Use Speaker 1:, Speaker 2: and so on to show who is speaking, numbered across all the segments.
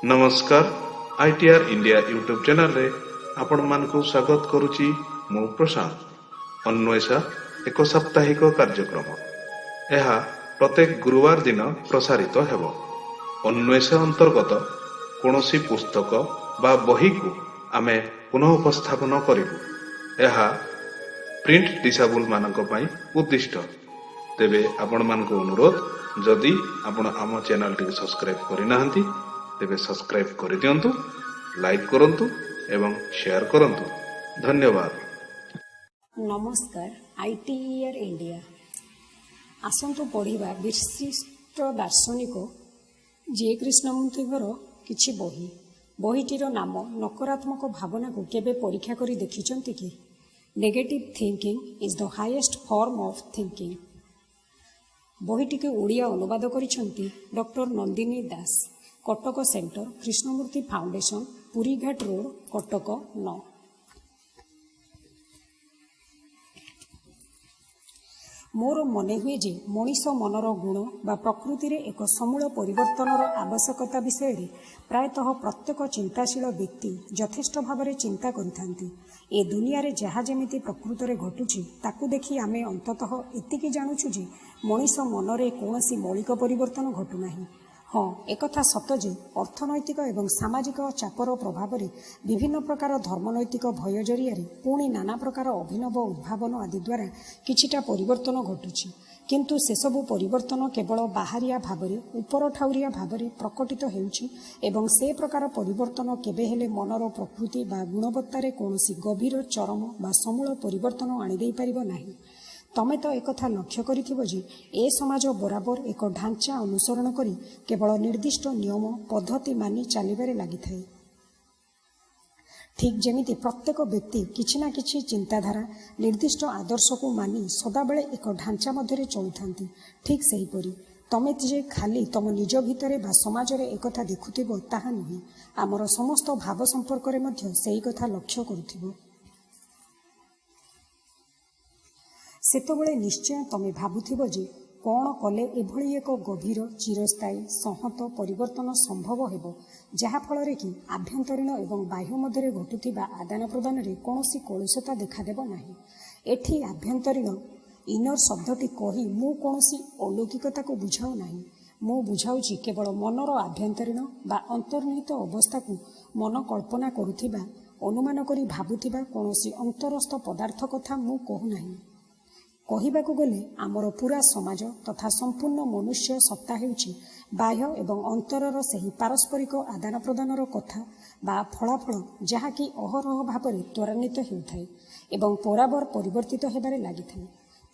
Speaker 1: नमस्कार ITR India YouTube channel रे आपण मानकु स्वागत करुची मु प्रशांत। अन्वेषा एक साप्ताहिक कार्यक्रम यह प्रत्येक गुरुवार दिन प्रसारित हेबो। अन्वेषा अंतर्गत कोनोसी पुस्तक बा बही को आमे पुनः उपस्थापन करिबु। यह प्रिंट डिसेबल मानक पई उद्दिष्ट। तेबे आपण मानकु अनुरोध, जदि आपण आम चैनल टी सब्सक्राइब करिनाहंती तेबे सब्सक्राइब कर दियंतु, लाइक करंतु एवं शेयर करंतु। धन्यवाद।
Speaker 2: नमस्कार आईटीआर इंडिया आसंतु पढ़िबा विशिष्ट दार्शनिक जे कृष्णमूर्तिଙ୍କର କିଛି ବହି। ବହିଟିର नाम नकारात्मक भावना को केबे परीक्षा करी देखिचंती कि? Negative thinking is the highest form of thinking. बहीटी के ओडिया अनुवाद करिसंती doctor Nandini Das. Cuttack Centre Krishnamurti Foundation, Purighat Road, Cuttack 9। मोर मने हुए जे मनीष मनर गुण बा प्रकृति रे एक समूल परिवर्तनर आवश्यकता विषय रे प्रायतः प्रत्येक चिंताशील व्यक्ति यथेष्ट भाव चिंता करिथांती। ए दुनिया रे जहा जेमिति प्रकृति रे घटुछि ताकू देखि आमे अंततः एतिकी जानुछु जे मनीष मनरे कोनोसी मौलिक परिवर्तन घटु नाही। हाँ, एकथा सत जे अर्थनैतिक एवं सामाजिक चापर प्रभाव में विभिन्न प्रकार धर्मनैतिक भय जरिया पुणी नाना प्रकार अभिनव उद्भावन आदि द्वारा किछिटा परिवर्तन घटुछि, किंतु से सबु परिवर्तन केवल बाहरिया भाव उपर ठाउरिया भाव प्रकटित हेउछि एवं से प्रकार परिवर्तन केबे हेले मनर प्रकृति बा गुणवत्तार कौनसी गभीर चरम बा समूल परिवर्तन आनिदेई पारिबो नाही। तमे तो एकथा लक्ष्य करिथिबो जे ए समाज बराबर एक ढांचा अनुसरण करी केवल निर्दिष्ट नियम पद्धति मानि चलिबारे लागिथाए। ठीक जेमिति प्रत्येक व्यक्ति किछि ना किछि चिंताधारा निर्दिष्ट आदर्श को मानि सदाबेले एक ढांचा मध्यरे चलुथांती, ठीक सेहीपरि तमे जे खाली तम निज भितरे बा समाज रे एकथा देखुथिबो ताहा नुहे, आमर समस्त भाव संपर्क रे मध्य सेही कथा लक्ष्य करुथिबो। सेतबेले निश्चय तमे भाबुथिबो जे कौन कले एभली एक गभीर चिरस्थायी संहत परिवर्तन संभव हेबो, जहा फल कि आभ्यंतरीण एवं बाह्य मध्य घटुथिबा आदान प्रदान रे कौनसी कलुषता देखादेबो नाही। एठी आभ्यंतरीण इनर शब्दटी कही मु कौनसी अलौकिकता को बुझाऊ नाही। मु बुझाउछि केवल मनर आभ्यंतरीण बा अंतर्निहित अवस्था को मन कल्पना करुथिबा अनुमान करी भाबुथिबा कौनसी अंतरस्थ पदार्थ कथा मु कहू नाही। कहिबाकु गले आमर पूरा समाज तथा संपूर्ण मनुष्य सत्ता हेउछि बाह्य एवं अंतरर सेही पारस्परिक आदान प्रदानर कथा बा फलाफल जहाँकि अहरह भाव त्वरान्वित हेउथाए एवं बराबर परिवर्तित हेबारे लागिथाए।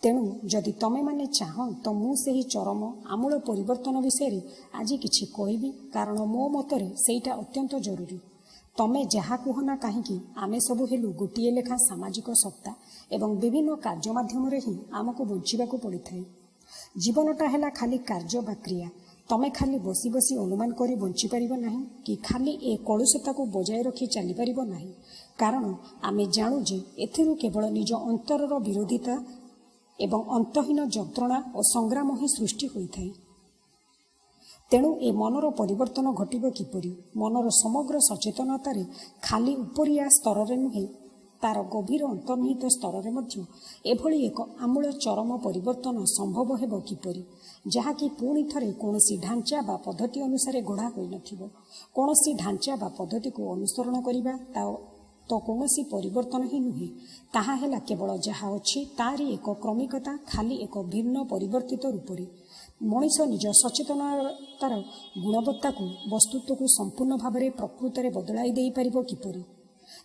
Speaker 2: तेणु जदि तमे माने चाह तो मु सेही चरम आमूल परिवर्तन विषय आज किछि कहिबी, कारण मो मतरे सेईटा अत्यंत जरूरी। तमे जहा कहना कहीं आमे सबु हेलु गोटिए लेखा सामाजिक सत्ता एवं विभिन्न कार्य माध्यम ही आमको बंचिबाकू पड़िथाए। जीवनटा हेला खाली कार्य बा क्रिया। तमे खाली बसी बसी अनुमान करी बंची पारिबो नाही कि खाली ए कलुषता को बजाय रखी चली पारिबो नाही, कारण आमे जानु जे एथिरु केवल निज अंतरर विरोधिता एवं अंतहीन जंत्रणा और संग्राम ही सृष्टि होइथाए। तेणु ए मनर परिवर्तन घटिब किपरि? मनर समग्र सचेतनतार खाली उपरिया स्तर रे नुहे, तार गभीर अंतर्निहित स्तर रे मध्य एभली एक आमूल चरम परिवर्तन संभव हेबो किपरि, जहाँकि पुणी थरे कौनसी ढांचा बा पद्धति अनुसार गढ़ा होई नथिबो। कौनसी ढांचा बा पद्धति को अनुसरण करिबा तो कौनसी परिवर्तन ही नुहे, ताहा हेला केवल जहा अछि तारी एक क्रमिकता, खाली एक भिन्न परिवर्तित रूपरे। मनीष निज सचेतनतार गुणवत्ता को वस्तुत्व को संपूर्ण भाव में प्रकृत में बदलाई दे पारिबो किपरि?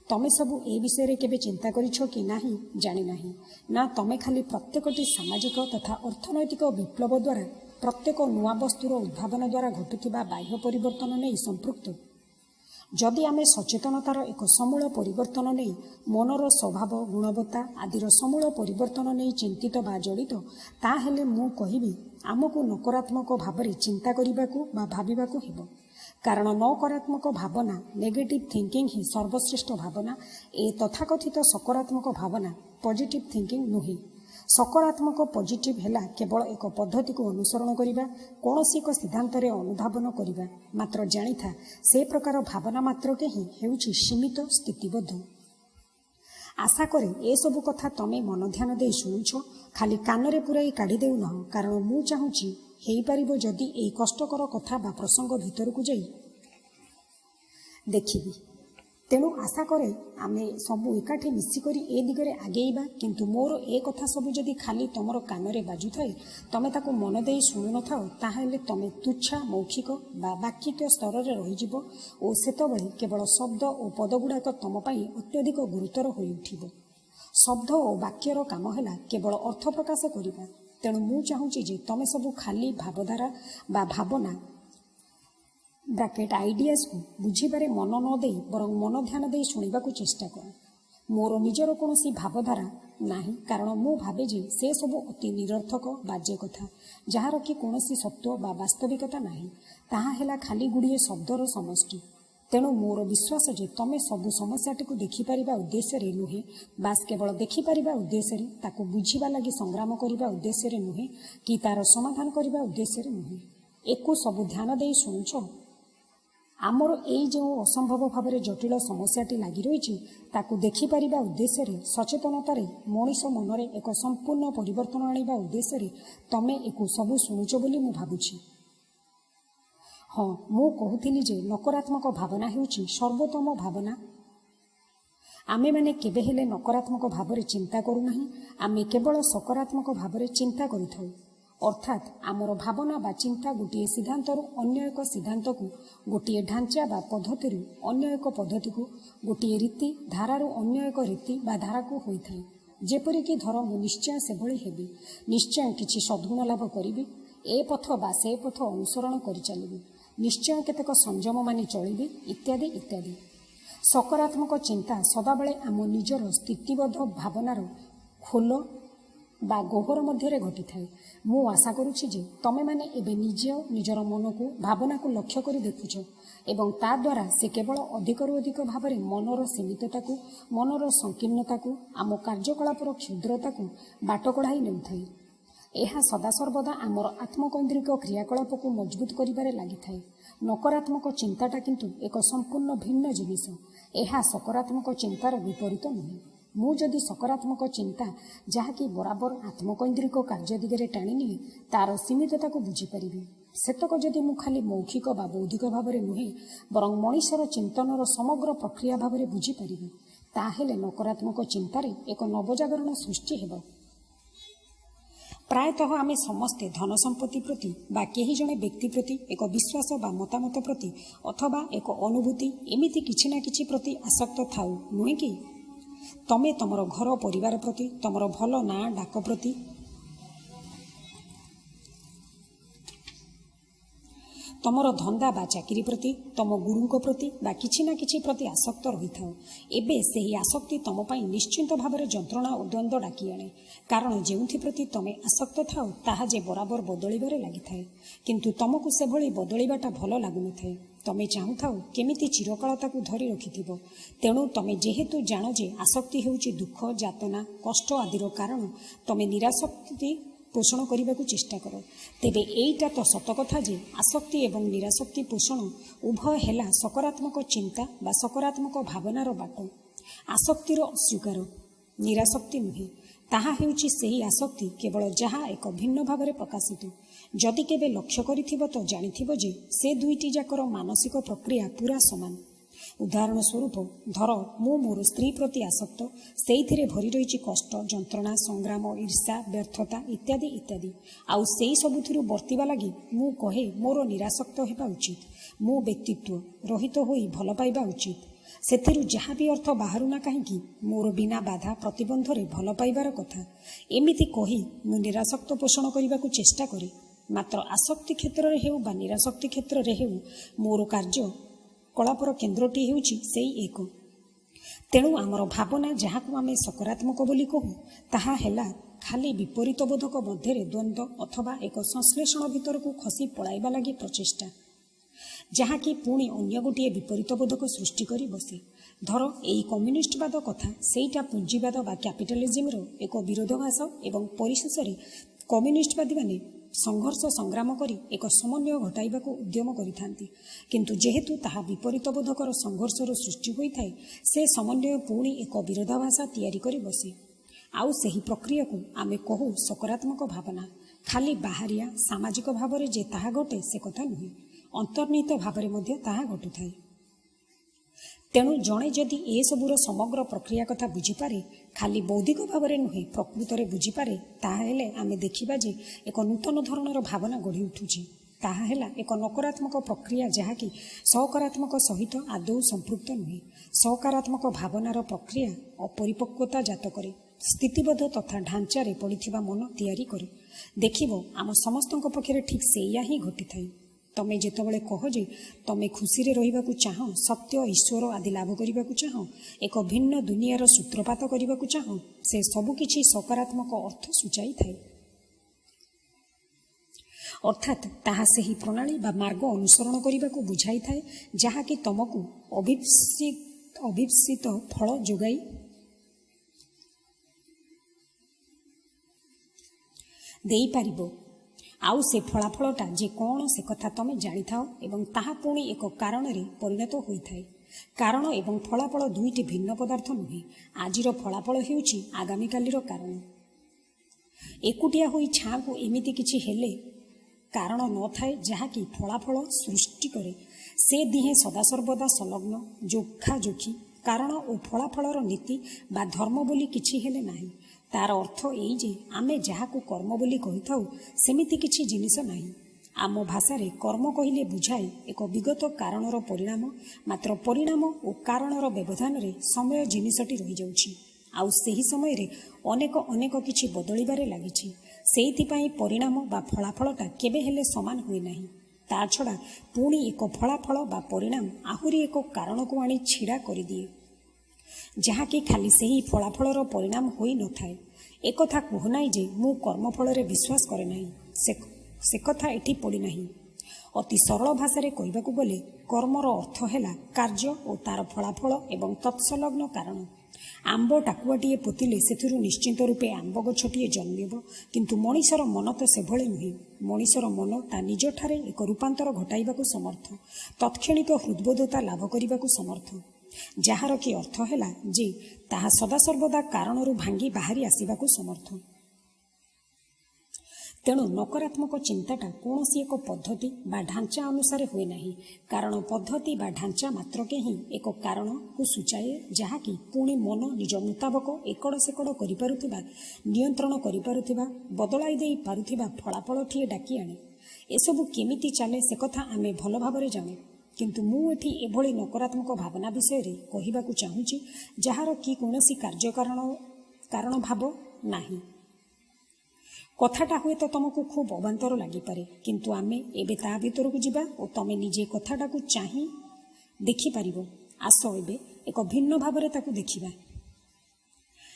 Speaker 2: तमे सबु ए विषय रे केबे चिंता करिछो कि नाही जानि नाही ना? तमे खाली प्रत्येकटी सामाजिक तथा अर्थनैतिक विप्लव द्वारा प्रत्येक नुआ वस्तुर उद्भावन द्वारा घटुथिबा बाह्य परिवर्तन नहीं संपृक्त? जदि आमे सचेतनतार एक समूल परिवर्तन नहीं मनर स्वभाव गुणवत्ता आदिर समूल परिवर्तन नहीं चिंतित बा जड़ित, ताहेले मु कहिबी आमको नकारात्मक भाव चिंता करिबाकू बा भाबिबाकू हेबो, कारण नकारात्मक भावना नेगेटिव थिंकिंग ही सर्वश्रेष्ठ भावना। ए तथाकथित सकारात्मक भावना पॉजिटिव थिंकिंग नुहे। सकारात्मक पॉजिटिव है केवल एक पद्धति को अनुसरण करने कौन एक सिद्धांत अनुधावन करने मात्र जानी था से प्रकार भावना मात्र के ही हेउछि सीमित स्थितिबद्ध। आशा करे ए सब कथा तमे मन ध्यान दे शुणुछ, खाली कानरे पुराई काढ़ी देउ न, कारण मु चाहूछि हेई परिबो जदि एई कष्टकर कथा बा प्रसंग भितर को जाई देखिबी। तेणु आशा करे आमे सबू एकाठी मिसिकरी ए दिगरे आगेइबा, किंतु मोर ए कथा सबू जदि खाली तमर कानरे बाजु थाए तमे ताको मन देई शुणु न थाओ, ताहेले तमे तुच्छा मौखिक बा वाक्यिक स्तर रे रहिजिबो ओ सेतबेले केवल शब्द ओ पदगुड़ाक तम पई अत्यधिक गुरुतर होई उठिबो। शब्द ओ वाक्यर काम हैला केवल अर्थ प्रकाश करिबा। तेणु मु चाहूछि जे तमे सबू खाली भावधारा बा भावना ब्राकेट आइडियाज को बुझीबारे मन न देई बरং मन ध्यान देई शुणिबा को चेष्टा कर। मोर निजर कौनसी भावधारा नाही, कारण मु भावे जे से सब अति निरर्थक बाज्य कथा जार कि कौनसी सत्व बा वास्तविकता नाही, ताहा हेला खाली गुड़िए शब्दर समष्टि। तेणु मोर विश्वास जे तमे सबु समस्याटी को देखिपारिबा उद्देश्य रे नुहे, बास केवल देखिपारिबा उद्देश्य रे, ताको बुझीबा लागि संग्राम करिबा उद्देश्य रे नुहे कि तार समाधान करिबा उद्देश्य रे नुहे। एको सबु ध्यान देई शुणुछ। आमर एई जो असंभव भाव जटिल समस्याटी लगी रही ताकू देखिपारिबा उद्देश्य रे, सचेतनतार मनीष मनरे एक संपूर्ण परिवर्तन आनिबा उद्देश्य तमे एको सबु शुणुच बोली मु भाबुछि। हाँ, मु कहूथिली जे नकारात्मक भावना हेउछि सर्वोत्तम भावना। आमे माने केबे हेले नकारात्मक भाव चिंता करू नाही, आमे केवल सकारात्मक भाव चिंता करिथाउ। अर्थात आमर भावना बा चिंता गोटे सिद्धांत अन्य एक सिद्धांत को, गोटे ढांचा बा पद्धति अन्य एक पद्धति को, गोटे रीति धारार अन्य एक रीति बा धारा को होइथाय। जेपरिक धर मु निश्चय से भली हेबी, निश्चय किछि सद्गुण लाभ करिबी, ए पथ बा से पथ अनुसरण करि चलिबी, निश्चय केतेक संयम मानि चलिबी इत्यादि इत्यादि। सकारात्मक चिंता सदाबेले आम निजर स्थितिबद्ध भावनार खोल बा गोहर मध्य घटी थाए। मु आशा करुछि जे तमे माने एबे निजर मन को भावना को लक्ष्य करी देखुछ एवं ता द्वारा से केवल अधिकरु अधिक भाव में मनर सीमितता को, मनर संकीर्णता को, आम कार्यकलापर क्षुद्रता को बाट कढ़ाई नेउथाए। यह सदासर्वदा आमर आत्मकैंद्रिक क्रियाकलाप को मजबूत करिबारे लागिथाए। नकारात्मक चिंताटा किंतु एक संपूर्ण भिन्न जिनिस, यह सकारात्मक चिंतार विपरीत नुहे। मु जदि सकारात्मक चिंता जहाँकि बराबर आत्मकैंद्रिक कार्य दिगरे टाणी निए तार सीमितता को बुझीपारि, सेतक जदि मु खाली मौखिक बा बौद्धिक भाव में नुहे बरं मनीषर चिंतनर समग्र प्रक्रिया भाव में बुझीपारि, ताहेले नकारात्मक चिंतार एक नवजागरण सृष्टि हेब। प्रायतः आमे समस्ते धन संपत्ति प्रति बा केही जणे व्यक्ति प्रति एक विश्वास बा मतामत प्रति अथवा एक अनुभूति एमिति किछि ना किछि प्रति आसक्त थाउ नुहे कि? तमे तमर घर परिवार प्रति, तमर भल ना डाक प्रति, तमर धंदा बा चाकरी प्रति, तम गुरुंक प्रति बा किछि ना किछि प्रति आसक्त रही थाओ। एबे सेही आसक्ति तम पई निश्चिंत भाବରେ ଯନ୍ତ୍ରଣା ଓ ଦ୍ୱନ୍ଦ୍ୱ डाकी आणे, कारण जेउथि प्रति तमे आसक्त थाओ ताहा जे बराबर बदलिबारे लागिथाए, किंतु तमकु सेभଳି बदलिबाटा भल लागुनथाए। तमे चाहुथाओ केमिति चिरकालता को धरी रखिथिबो। तेणु तमे जेहेतु जानो जे आसक्ति हेउछि दुख, यातना, कष्ट आदिर कारण, तमे निरासक्ति पोषण करने को चेष्टा कर। तेबे एईटा तो सत कथा जे आसक्ति एवं निरासक्ति पोषण उभय हेला सकारात्मक चिंता बा सकारात्मक भावनार बाट। आसक्तिर अस्वीकार निरासक्ति नुहे, ताहा हेउछि सेही आसक्ति केवल जहाँ एक भिन्न भाव में प्रकाशित। जदि केबे लक्ष्य करिथिबो तो जानिथिबो जे से दुईटी जाकर मानसिक प्रक्रिया पूरा समान। उदाहरण स्वरूप धर मु मोर स्त्री प्रति आसक्त, सेइथिरे भरी रही कष्ट, जंत्रणा, संग्राम, ईर्षा, व्यर्थता इत्यादि इत्यादि। आउ सेई सबुथिरु बर्तिबा लागि मु कहे मोर निरासक्त हेबा उचित, मो व्यक्तित्व रहित होई भल पाइबा उचित। सेथिरु जहा भी अर्थ बाहरु ना काहेकि मोर बिना बाधा प्रतिबंधरे भल पाइबार कथा। एमिति कही मु निरासक्त पोषण करने को चेष्टा करे। मात्र आसक्ति क्षेत्र रे हेउ बा निरासक्ति क्षेत्र रे हेउ मोर कार्य कलापर केन्द्रटी हेउछि सेई एक। तेणु आमर भावना जहाँ को आमे सकारात्मक बोली कहू ताहा हेला खाली विपरीत बोधक मध्य द्वंद्व अथवा एक संश्लेषण भितर को खसी पड़ाइबा लगी प्रचेष्टा। ଯାହାକି ପୁଣି ଅନ୍ୟ ଗୋଟିଏ ବିପରୀତବୋଧକ ସୃଷ୍ଟି କରି ବସେ। ଧର ଏଇ କମ୍ୟୁନିଷ୍ଟବାଦ କଥା, ସେଇଟା ପୁଞ୍ଜିବାଦ ବା କ୍ୟାପିଟାଲିଜିମର ଏକ ବିରୋଧାଭାସ ଏବଂ ପରିଶେଷରେ କମ୍ୟୁନିଷ୍ଟବାଦୀମାନେ ସଂଘର୍ଷ ସଂଗ୍ରାମ କରି ଏକ ସମନ୍ୱୟ ଘଟାଇବାକୁ ଉଦ୍ୟମ କରିଥାନ୍ତି। କିନ୍ତୁ ଯେହେତୁ ତାହା ବିପରୀତବୋଧକର ସଂଘର୍ଷର ସୃଷ୍ଟି ହୋଇଥାଏ, ସେ ସମନ୍ୱୟ ପୁଣି ଏକ ବିରୋଧାଭାସ ତିଆରି କରି ବସେ। ଆଉ ସେହି ପ୍ରକ୍ରିୟାକୁ ଆମେ କହୁ ସକାରାତ୍ମକ ଭାବନା। ଖାଲି ବାହାରିଆ ସାମାଜିକ ଭାବରେ ଯେ ତାହା ଘଟେ ସେ କଥା ନୁହେଁ, ଅନ୍ତର୍ନିହିତ ଭାବରେ ମଧ୍ୟ ତାହା ଘଟୁଥାଏ। ତେଣୁ ଜଣେ ଯଦି ଏସବୁର ସମଗ୍ର ପ୍ରକ୍ରିୟା କଥା ବୁଝିପାରେ, ଖାଲି ବୌଦ୍ଧିକ ଭାବରେ ନୁହେଁ ପ୍ରକୃତରେ ବୁଝିପାରେ, ତାହାହେଲେ ଆମେ ଦେଖିବା ଯେ ଏକ ନୂତନ ଧରଣର ଭାବନା ଗଢ଼ି ଉଠୁଛି। ତାହା ହେଲା ଏକ ନକାରାତ୍ମକ ପ୍ରକ୍ରିୟା, ଯାହାକି ସକାରାତ୍ମକ ସହିତ ଆଦୌ ସମ୍ପୃକ୍ତ ନୁହେଁ। ସକାରାତ୍ମକ ଭାବନାର ପ୍ରକ୍ରିୟା ଅପରିପକ୍ୱତା ଜାତ କରେ, ସ୍ଥିତିବଦ୍ଧ ତଥା ଢାଞ୍ଚାରେ ପଡ଼ିଥିବା ମନ ତିଆରି କରେ। ଦେଖିବ, ଆମ ସମସ୍ତଙ୍କ ପକ୍ଷରେ ଠିକ୍ ସେଇଆ ହିଁ ଘଟିଥାଏ। ତମେ ଯେତେବେଳେ କହ ଯେ ତମେ ଖୁସିରେ ରହିବାକୁ ଚାହଁ, ସତ୍ୟ, ଈଶ୍ୱର ଆଦି ଲାଭ କରିବାକୁ ଚାହଁ, ଏକ ଭିନ୍ନ ଦୁନିଆର ସୂତ୍ରପାତ କରିବାକୁ ଚାହଁ, ସେ ସବୁକିଛି ସକାରାତ୍ମକ ଅର୍ଥ ସୂଚାଇଥାଏ। ଅର୍ଥାତ୍ ତାହା ସେହି ପ୍ରଣାଳୀ ବା ମାର୍ଗ ଅନୁସରଣ କରିବାକୁ ବୁଝାଇଥାଏ, ଯାହାକି ତମକୁ ଅଭିପ୍ସିତ ଫଳ ଯୋଗାଇ ଦେଇପାରିବ। ଆଉ ସେ ଫଳାଫଳଟା ଯେ କ'ଣ ସେ କଥା ତମେ ଜାଣିଥାଅ ଏବଂ ତାହା ପୁଣି ଏକ କାରଣରେ ପରିଣତ ହୋଇଥାଏ। କାରଣ ଏବଂ ଫଳାଫଳ ଦୁଇଟି ଭିନ୍ନ ପଦାର୍ଥ ନୁହେଁ। ଆଜିର ଫଳାଫଳ ହେଉଛି ଆଗାମୀକାଲିର କାରଣ। ଏକୁଟିଆ ହୋଇ ଛାଁକୁ ଏମିତି କିଛି ହେଲେ କାରଣ ନଥାଏ ଯାହାକି ଫଳାଫଳ ସୃଷ୍ଟି କରେ। ସେ ଦିହେଁ ସଦାସର୍ବଦା ସଂଲଗ୍ନ, ଯୋଖାଯୋଖି। କାରଣ ଓ ଫଳାଫଳର ନୀତି ବା ଧର୍ମ ବୋଲି କିଛି ହେଲେ ନାହିଁ। ତାର ଅର୍ଥ ଏଇ ଯେ ଆମେ ଯାହାକୁ କର୍ମ ବୋଲି କହିଥାଉ, ସେମିତି କିଛି ଜିନିଷ ନାହିଁ। ଆମ ଭାଷାରେ କର୍ମ କହିଲେ ବୁଝାଏ ଏକ ବିଗତ କାରଣର ପରିଣାମ। ମାତ୍ର ପରିଣାମ ଓ କାରଣର ବ୍ୟବଧାନରେ ସମୟ ଜିନିଷଟି ରହିଯାଉଛି। ଆଉ ସେହି ସମୟରେ ଅନେକ କିଛି ବଦଳିବାରେ ଲାଗିଛି। ସେଇଥିପାଇଁ ପରିଣାମ ବା ଫଳାଫଳଟା କେବେ ହେଲେ ସମାନ ହୁଏ ନାହିଁ। ତା ଛଡ଼ା ପୁଣି ଏକ ଫଳାଫଳ ବା ପରିଣାମ ଆହୁରି ଏକ କାରଣକୁ ଆଣି ଛିଡ଼ା କରିଦିଏ, ଯାହାକି ଖାଲି ସେହି ଫଳାଫଳର ପରିଣାମ ହୋଇ ନଥାଏ। ଏକଥା କୁହ ନାହିଁ ଯେ ମୁଁ କର୍ମଫଳରେ ବିଶ୍ୱାସ କରେ ନାହିଁ, ସେ କଥା ଏଠି ପଡ଼ିନାହିଁ। ଅତି ସରଳ ଭାଷାରେ କହିବାକୁ ଗଲେ କର୍ମର ଅର୍ଥ ହେଲା କାର୍ଯ୍ୟ ଓ ତାର ଫଳାଫଳ ଏବଂ ତତ୍ସଂଲଗ୍ନ କାରଣ। ଆମ୍ବ ଟାକୁଆଟିଏ ପୋତିଲେ ସେଥିରୁ ନିଶ୍ଚିତ ରୂପେ ଆମ୍ବ ଗଛଟିଏ ଜନ୍ମିବ, କିନ୍ତୁ ମଣିଷର ମନ ତ ସେଭଳି ନୁହେଁ। ମଣିଷର ମନ ତା ନିଜଠାରେ ଏକ ରୂପାନ୍ତର ଘଟାଇବାକୁ ସମର୍ଥ, ତତ୍କ୍ଷଣିକ ହୃଦ୍ବୋଧତା ଲାଭ କରିବାକୁ ସମର୍ଥ, ଯାହାର କି ଅର୍ଥ ହେଲା ଯେ ତାହା ସଦାସର୍ବଦା କାରଣରୁ ଭାଙ୍ଗି ବାହାରି ଆସିବାକୁ ସମର୍ଥ। ତେଣୁ ନକାରାତ୍ମକ ଚିନ୍ତାଟା କୌଣସି ଏକ ପଦ୍ଧତି ବା ଢାଞ୍ଚା ଅନୁସାରେ ହୁଏ ନାହିଁ, କାରଣ ପଦ୍ଧତି ବା ଢାଞ୍ଚା ମାତ୍ରକେ ହିଁ ଏକ କାରଣକୁ ସୂଚାଏ, ଯାହାକି ପୁଣି ମନ ନିଜ ମୁତାବକ ଏକଡ଼ ସେକଡ଼ କରିପାରୁଥିବା, ନିୟନ୍ତ୍ରଣ କରିପାରୁଥିବା, ବଦଳାଇ ଦେଇ ପାରୁଥିବା ଫଳାଫଳଟିଏ ଡାକି ଆଣେ। ଏସବୁ କେମିତି ଚାଲେ ସେ କଥା ଆମେ ଭଲ ଭାବରେ ଜାଣୁ, କିନ୍ତୁ ମୁଁ ଏଠି ଏଭଳି ନକାରାତ୍ମକ ଭାବନା ବିଷୟରେ କହିବାକୁ ଚାହୁଁଛି ଯାହାର କି କୌଣସି କାରଣ ଭାବ ନାହିଁ। କଥାଟା ହୁଏତ ତମକୁ ଖୁବ୍ ଅବାନ୍ତର ଲାଗିପାରେ, କିନ୍ତୁ ଆମେ ଏବେ ତା ଭିତରକୁ ଯିବା ଓ ତମେ ନିଜେ କଥାଟାକୁ ଚାହିଁ ଦେଖିପାରିବ। ଆସ ଏବେ ଏକ ଭିନ୍ନ ଭାବରେ ତାକୁ ଦେଖିବା।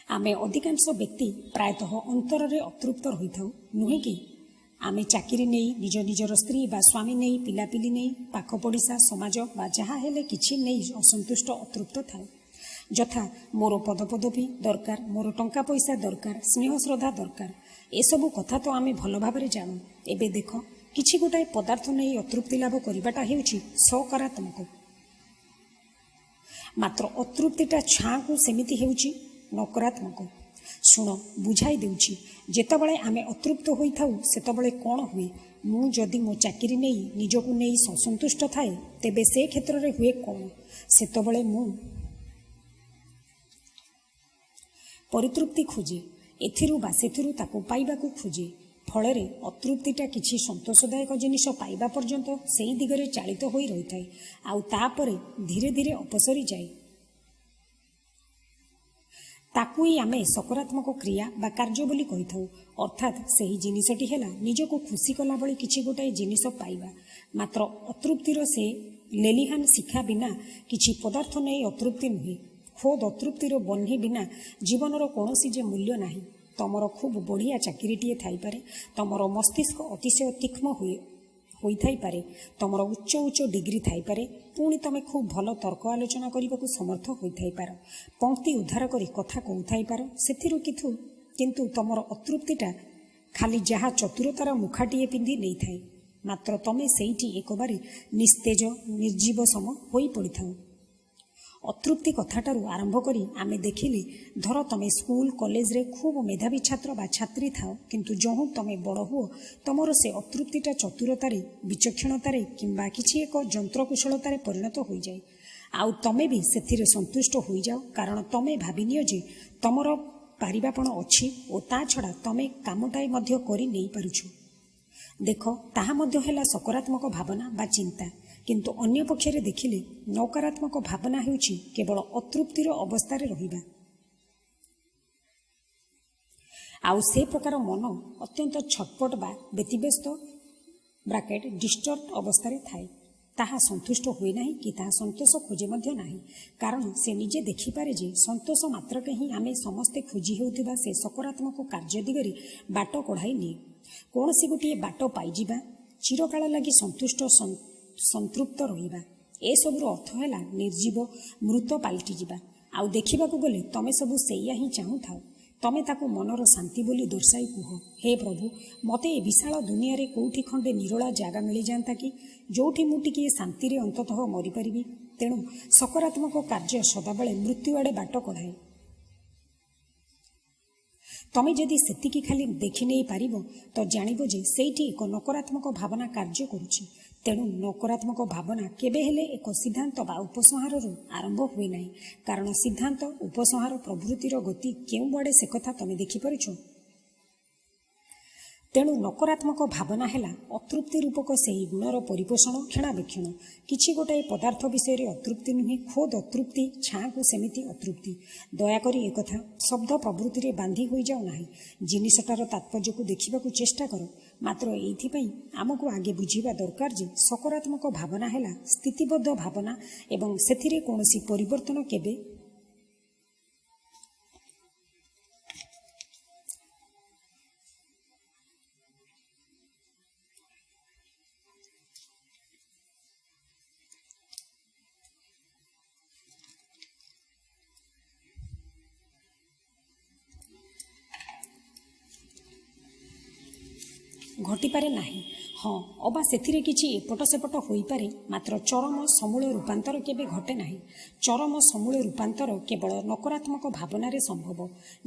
Speaker 2: ଆମେ ଅଧିକାଂଶ ବ୍ୟକ୍ତି ପ୍ରାୟତଃ ଅନ୍ତରରେ ଅତୃପ୍ତ ରହିଥାଉ, ନୁହେଁ କି? ଆମେ ଚାକିରି ନେଇ, ନିଜର ସ୍ତ୍ରୀ ବା ସ୍ୱାମୀ ନେଇ, ପିଲାପିଲି ନେଇ, ପାଖ ପଡ଼ିଶା, ସମାଜ ବା ଯାହା ହେଲେ କିଛି ନେଇ ଅସନ୍ତୁଷ୍ଟ, ଅତୃପ୍ତ ଥାଉ। ଯଥା ମୋର ପଦପଦବୀ ଦରକାର, ମୋର ଟଙ୍କା ପଇସା ଦରକାର, ସ୍ନେହ ଶ୍ରଦ୍ଧା ଦରକାର। ଏସବୁ କଥା ତ ଆମେ ଭଲ ଭାବରେ ଜାଣୁ। ଏବେ ଦେଖ, କିଛି ଗୋଟାଏ ପଦାର୍ଥ ନେଇ ଅତୃପ୍ତି ଲାଭ କରିବାଟା ହେଉଛି ସକାରାତ୍ମକ। ମାତ୍ର ଅତୃପ୍ତିଟା ଛାଁକୁ ସେମିତି ହେଉଛି ନକାରାତ୍ମକ। ଶୁଣ, ବୁଝାଇ ଦେଉଛି। ଯେତେବେଳେ ଆମେ ଅତୃପ୍ତ ହୋଇଥାଉ ସେତେବେଳେ କ'ଣ ହୁଏ? ମୁଁ ଯଦି ମୋ ଚାକିରି ନେଇ, ନିଜକୁ ନେଇ ଅସନ୍ତୁଷ୍ଟ ଥାଏ, ତେବେ ସେ କ୍ଷେତ୍ରରେ ହୁଏ କ'ଣ? ସେତେବେଳେ ମୁଁ ପରିତୃପ୍ତି ଖୋଜେ, ଏଥିରୁ ବା ସେଥିରୁ ତାକୁ ପାଇବାକୁ ଖୋଜେ। ଫଳରେ ଅତୃପ୍ତିଟା କିଛି ସନ୍ତୋଷଦାୟକ ଜିନିଷ ପାଇବା ପର୍ଯ୍ୟନ୍ତ ସେଇ ଦିଗରେ ଚାଳିତ ହୋଇ ରହିଥାଏ, ଆଉ ତାପରେ ଧୀରେ ଧୀରେ ଅପସରି ଯାଏ। ତାକୁ ହିଁ ଆମେ ସକାରାତ୍ମକ କ୍ରିୟା ବା କାର୍ଯ୍ୟ ବୋଲି କହିଥାଉ। ଅର୍ଥାତ୍ ସେହି ଜିନିଷଟି ହେଲା ନିଜକୁ ଖୁସି କଲା ଭଳି କିଛି ଗୋଟାଏ ଜିନିଷ ପାଇବା। ମାତ୍ର ଅତୃପ୍ତିର ସେ ଲେଲିହାନ ଶିଖା ବିନା କିଛି ପଦାର୍ଥ ନେଇ ଅତୃପ୍ତି ନୁହେଁ। ଖୋଦ୍ ଅତୃପ୍ତିର ବହ୍ନି ବିନା ଜୀବନର କୌଣସି ଯେ ମୂଲ୍ୟ ନାହିଁ। ତମର ଖୁବ୍ ବଢ଼ିଆ ଚାକିରିଟିଏ ଥାଇପାରେ, ତମର ମସ୍ତିଷ୍କ ଅତିଶୟ ତୀକ୍ଷ୍ଣ ହୋଇଥାଇପାରେ, ତମର ଉଚ୍ଚ ଉଚ୍ଚ ଡିଗ୍ରୀ ଥାଇପାରେ, ପୁଣି ତମେ ଖୁବ୍ ଭଲ ତର୍କ ଆଲୋଚନା କରିବାକୁ ସମର୍ଥ ହୋଇଥାଇପାର, ପଙ୍କ୍ତି ଉଦ୍ଧାର କରି କଥା କହୁଥାଇପାର। ସେଥିରୁ କିନ୍ତୁ ତମର ଅତୃପ୍ତିଟା ଖାଲି ଯାହା ଚତୁରତାର ମୁଖାଟିଏ ପିନ୍ଧି ନେଇଥାଏ। ମାତ୍ର ତମେ ସେଇଠି ଏକବାରେ ନିସ୍ତେଜ ନିର୍ଜୀବ ସମ ହୋଇ ପଡ଼ିଥାଉ। ଅତୃପ୍ତି କଥାଟାରୁ ଆରମ୍ଭ କରି ଆମେ ଦେଖିଲେ, ଧର ତମେ ସ୍କୁଲ କଲେଜରେ ଖୁବ୍ ମେଧାବୀ ଛାତ୍ର ବା ଛାତ୍ରୀ ଥାଅ, କିନ୍ତୁ ଯହୁଁ ତମେ ବଡ଼ ହୁଅ ତମର ସେ ଅତୃପ୍ତିଟା ଚତୁରତାରେ, ବିଚକ୍ଷଣତାରେ କିମ୍ବା କିଛି ଏକ ଯନ୍ତ୍ରକୁଶଳତାରେ ପରିଣତ ହୋଇଯାଏ। ଆଉ ତମେ ବି ସେଥିରେ ସନ୍ତୁଷ୍ଟ ହୋଇଯାଅ, କାରଣ ତମେ ଭାବିନିଅ ଯେ ତମର ପାରିବାପଣ ଅଛି ଓ ତା ଛଡ଼ା ତମେ କାମଟାଏ ମଧ୍ୟ କରି ନେଇପାରୁଛ। ଦେଖ, ତାହା ମଧ୍ୟ ହେଲା ସକାରାତ୍ମକ ଭାବନା ବା ଚିନ୍ତା। କିନ୍ତୁ ଅନ୍ୟ ପକ୍ଷରେ ଦେଖିଲେ ନକାରାତ୍ମକ ଭାବନା ହେଉଛି କେବଳ ଅତୃପ୍ତିର ଅବସ୍ଥାରେ ରହିବା। ଆଉ ସେ ପ୍ରକାର ମନ ଅତ୍ୟନ୍ତ ଛଟପଟ ବା ବ୍ୟତିବ୍ୟସ୍ତ ଡିଷ୍ଟର୍ବ ଅବସ୍ଥାରେ ଥାଏ। ତାହା ସନ୍ତୁଷ୍ଟ ହୁଏ ନାହିଁ କି ତାହା ସନ୍ତୋଷ ଖୋଜେ ମଧ୍ୟ ନାହିଁ, କାରଣ ସେ ନିଜେ ଦେଖିପାରେ ଯେ ସନ୍ତୋଷ ମାତ୍ରକେ ହିଁ ଆମେ ସମସ୍ତେ ଖୋଜି ହେଉଥିବା ସେ ସକାରାତ୍ମକ କାର୍ଯ୍ୟ ଦିଗରେ ବାଟ କଢ଼ାଇ ନିଏ। କୌଣସି ଗୋଟିଏ ବାଟ ପାଇଯିବା, ଚିରକାଳ ଲାଗି ସନ୍ତୁଷ୍ଟ ସନ୍ତୃପ୍ତ ରହିବା, ଏସବୁର ଅର୍ଥ ହେଲା ନିର୍ଜୀବ ମୃତ ପାଲଟିଯିବା। ଆଉ ଦେଖିବାକୁ ଗଲେ ତମେ ସବୁ ସେଇଆ ହିଁ ଚାହୁଁଥାଅ। ତମେ ତାକୁ ମନର ଶାନ୍ତି ବୋଲି ଦର୍ଶାଇ କୁହ, ହେ ପ୍ରଭୁ, ମୋତେ ଏ ବିଶାଳ ଦୁନିଆରେ କେଉଁଠି ଖଣ୍ଡେ ନିରୋଳା ଜାଗା ମିଳିଯାଆନ୍ତା କି, ଯେଉଁଠି ମୁଁ ଟିକିଏ ଶାନ୍ତିରେ ଅନ୍ତତଃ ମରିପାରିବି। ତେଣୁ ସକାରାତ୍ମକ କାର୍ଯ୍ୟ ସଦାବେଳେ ମୃତ୍ୟୁ ଆଡ଼େ ବାଟ କଢ଼ାଏ। ତମେ ଯଦି ସେତିକି ଖାଲି ଦେଖିନେଇ ପାରିବ ତ ଜାଣିବ ଯେ ସେଇଠି ଏକ ନକାରାତ୍ମକ ଭାବନା କାର୍ଯ୍ୟ କରୁଛି। ତେଣୁ ନକାରାତ୍ମକ ଭାବନା କେବେ ହେଲେ ଏକ ସିଦ୍ଧାନ୍ତ ବା ଉପସଂହାରରୁ ଆରମ୍ଭ ହୁଏ ନାହିଁ, କାରଣ ସିଦ୍ଧାନ୍ତ, ଉପସଂହାର ପ୍ରଭୃତିର ଗତି କେଉଁଆଡ଼େ ସେ କଥା ତମେ ଦେଖିପାରୁଛ। ତେଣୁ ନକାରାତ୍ମକ ଭାବନା ହେଲା ଅତୃପ୍ତି ରୂପକ ସେହି ଗୁଣର ପରିପୋଷଣ, କ୍ଷଣାବେକ୍ଷଣ। କିଛି ଗୋଟାଏ ପଦାର୍ଥ ବିଷୟରେ ଅତୃପ୍ତି ନୁହେଁ, ଖୋଦ୍ ଅତୃପ୍ତି, ଛାଁକୁ ସେମିତି ଅତୃପ୍ତି। ଦୟାକରି ଏକଥା ଶବ୍ଦ ପ୍ରଭୃତିରେ ବାନ୍ଧି ହୋଇଯାଉ ନାହିଁ। ଜିନିଷଟାର ତାତ୍ପର୍ଯ୍ୟକୁ ଦେଖିବାକୁ ଚେଷ୍ଟା କର। ମାତ୍ର ଏଇଥିପାଇଁ ଆମକୁ ଆଗେ ବୁଝିବା ଦରକାର ଯେ ସକାରାତ୍ମକ ଭାବନା ହେଲା ସ୍ଥିତିବଦ୍ଧ ଭାବନା ଏବଂ ସେଥିରେ କୌଣସି ପରିବର୍ତ୍ତନ କେବେ ଘଟିପାରେ ନାହିଁ। ହଁ, ଅବା ସେଥିରେ କିଛି ଏପଟ ସେପଟ ହୋଇପାରେ, ମାତ୍ର ଚରମ ସମୂଳ ରୂପାନ୍ତର କେବେ ଘଟେ ନାହିଁ। ଚରମ ସମୂଳ ରୂପାନ୍ତର କେବଳ ନକାରାତ୍ମକ ଭାବନାରେ ସମ୍ଭବ।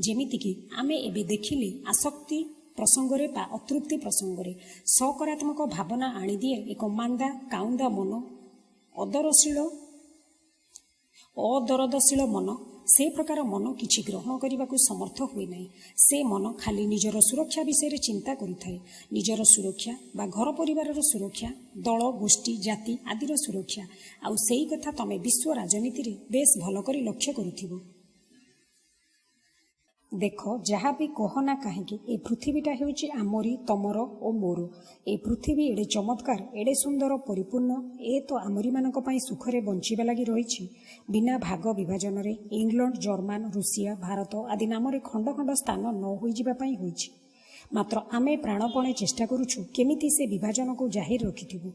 Speaker 2: ଯେମିତିକି ଆମେ ଏବେ ଦେଖିଲେ ଆସକ୍ତି ପ୍ରସଙ୍ଗରେ ବା ଅତୃପ୍ତି ପ୍ରସଙ୍ଗରେ ସକାରାତ୍ମକ ଭାବନା ଆଣିଦିଏ ଏକ ମାନ୍ଦା କାଉନ୍ଦା ମନ, ଅଦରଦଶୀଳ ମନ। ସେ ପ୍ରକାର ମନ କିଛି ଗ୍ରହଣ କରିବାକୁ ସମର୍ଥ ହୁଏ ନାହିଁ। ସେ ମନ ଖାଲି ନିଜର ସୁରକ୍ଷା ବିଷୟରେ ଚିନ୍ତା କରୁଥାଏ। ନିଜର ସୁରକ୍ଷା ବା ଘର ପରିବାରର ସୁରକ୍ଷା, ଦଳ, ଗୋଷ୍ଠୀ, ଜାତି ଆଦିର ସୁରକ୍ଷା। ଆଉ ସେଇ କଥା ତମେ ବିଶ୍ୱ ରାଜନୀତିରେ ବେଶ୍ ଭଲ କରି ଲକ୍ଷ୍ୟ କରୁଥିବ। ଦେଖ, ଯାହା ବି କହ ନା କାହିଁକି, ଏ ପୃଥିବୀଟା ହେଉଛି ଆମରି, ତମର ଓ ମୋର। ଏ ପୃଥିବୀ ଏଡ଼େ ଚମତ୍କାର, ଏଡ଼େ ସୁନ୍ଦର, ପରିପୂର୍ଣ୍ଣ, ଏ ତ ଆମରିମାନଙ୍କ ପାଇଁ ସୁଖରେ ବଞ୍ଚିବା ଲାଗି ରହିଛି। ବିନା ଭାଗ ବିଭାଜନରେ ଇଂଲଣ୍ଡ, ଜର୍ମାନ, ରୁଷିଆ, ଭାରତ ଆଦି ନାମରେ ଖଣ୍ଡ ଖଣ୍ଡ ସ୍ଥାନ ନ ହୋଇଯିବା ପାଇଁ ହୋଇଛି। ମାତ୍ର ଆମେ ପ୍ରାଣପଣେ ଚେଷ୍ଟା କରୁଛୁ କେମିତି ସେ ବିଭାଜନକୁ ଜାହିର ରଖିଥିବୁ।